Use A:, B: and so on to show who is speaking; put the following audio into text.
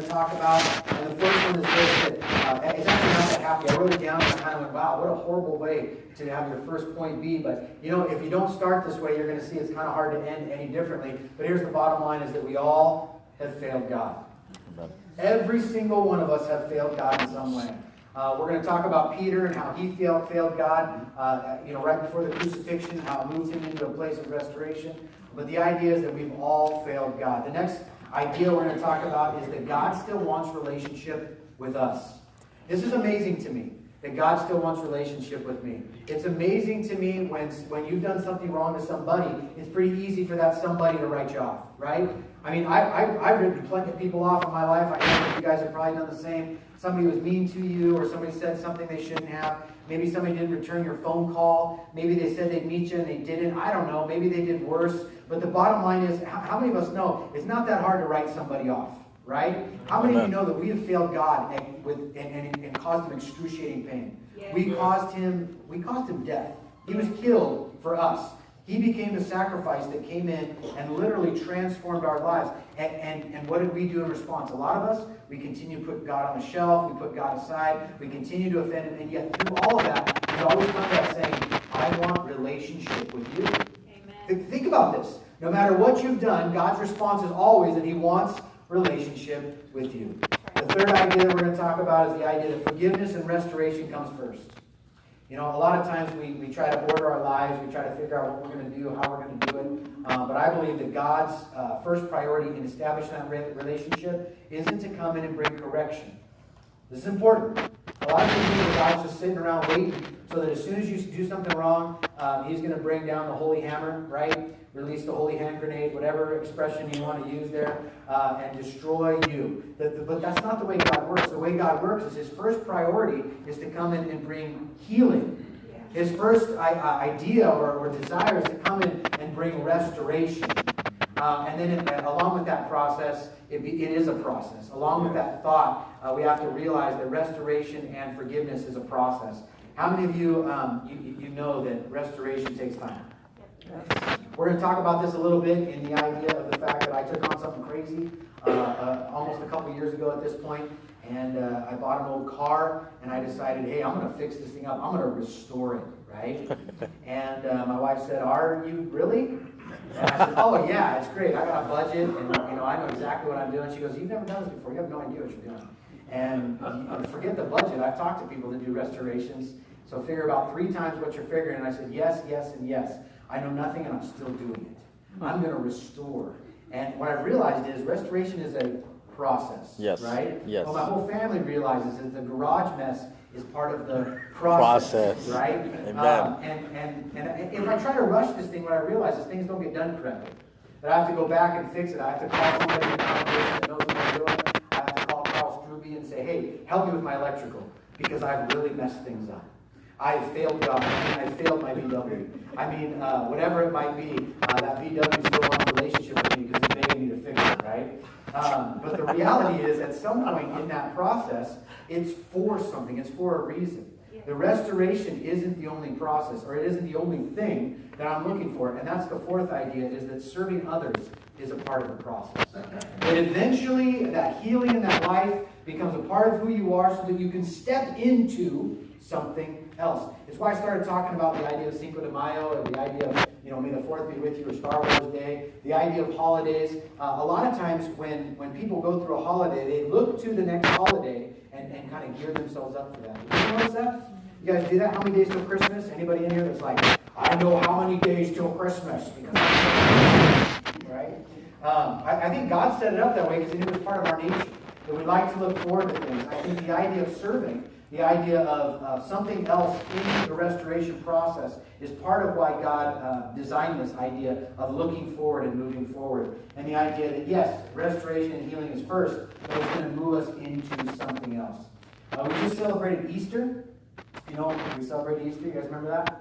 A: going to talk about. And the first one is this, that it's actually not that happy. I wrote it down and I kind of went, wow, what a horrible way to have your first point be. But, you know, if you don't start this way, you're going to see it's kind of hard to end any differently. But here's the bottom line is that we all have failed God. Every single one of us have failed God in some way. We're going to talk about Peter and how he failed God, right before the crucifixion, how it moved him into a place of restoration. But the idea is that we've all failed God. The next idea we're going to talk about is that God still wants relationship with us. This is amazing to me, that God still wants relationship with me. It's amazing to me when you've done something wrong to somebody, it's pretty easy for that somebody to write you off, right? I mean, I've written plenty of people off in my life. I know that you guys have probably done the same. Somebody was mean to you, or somebody said something they shouldn't have. Maybe somebody didn't return your phone call. Maybe they said they'd meet you and they didn't. I don't know. Maybe they did worse. But the bottom line is, how many of us know it's not that hard to write somebody off, right? How many of you know that we have failed God and caused him excruciating pain? Yeah. We caused him death. He was killed for us. He became the sacrifice that came in and literally transformed our lives. And what did we do in response? A lot of us, we continue to put God on the shelf. We put God aside. We continue to offend him. And yet through all of that, there's always come that saying, I want relationship with you. Amen. Think about this. No matter what you've done, God's response is always that he wants relationship with you. The third idea that we're going to talk about is the idea that forgiveness and restoration comes first. You know, a lot of times we try to order our lives, we try to figure out what we're going to do, how we're going to do it. But I believe that God's first priority in establishing that relationship isn't to come in and bring correction. This is important. A lot of people think that God's just sitting around waiting so that as soon as you do something wrong, he's going to bring down the holy hammer, right? Release the holy hand grenade, whatever expression you want to use there, and destroy you. But that's not the way God works. The way God works is his first priority is to come in and bring healing. His first idea or desire is to come in and bring restoration. And then along with that process, it is a process. Along with that thought, we have to realize that restoration and forgiveness is a process. How many of you, you know that restoration takes time? We're going to talk about this a little bit in the idea of the fact that I took on something crazy almost a couple years ago at this point, and I bought an old car, and I decided, hey, I'm going to fix this thing up. I'm going to restore it, right? And my wife said, are you really? And I said, oh, yeah, it's great. I got a budget, and I know exactly what I'm doing. She goes, you've never done this before. You have no idea what you're doing. And forget the budget. I've talked to people that do restorations, so figure about 3 times what you're figuring. And I said, yes, yes, and yes. I know nothing, and I'm still doing it. I'm going to restore. And what I've realized is restoration is a process, right?
B: Yes.
A: Well, my whole family realizes that the garage mess is part of the process. Right?
B: Amen.
A: And if I try to rush this thing, what I realize is things don't get done correctly. That I have to go back and fix it. I have to call somebody in the congregation that knows what I'm doing. I have to call Carl Struby and say, hey, help me with my electrical, because I've really messed things up. I've failed God. I've failed my VW. Whatever it might be, that VW still wants a relationship with me because it's begging me to fix it, right? But the reality is, at some point in that process, it's for something. It's for a reason. The restoration isn't the only process, or it isn't the only thing that I'm looking for. And that's the fourth idea, is that serving others is a part of the process. That eventually, that healing in that life becomes a part of who you are so that you can step into something else. It's why I started talking about the idea of Cinco de Mayo, or the idea of, May the 4th be with you, or Star Wars Day, the idea of holidays. A lot of times when people go through a holiday, they look to the next holiday and kind of gear themselves up for that. Did you notice that? You guys do that? How many days till Christmas? Anybody in here that's like, I know how many days till Christmas, because right? I think God set it up that way because it was part of our nature, that we like to look forward to things. I think the idea of serving, the idea of something else in the restoration process is part of why God designed this idea of looking forward and moving forward. And the idea that, yes, restoration and healing is first, but it's going to move us into something else. We just celebrated Easter. We celebrated Easter. You guys remember that?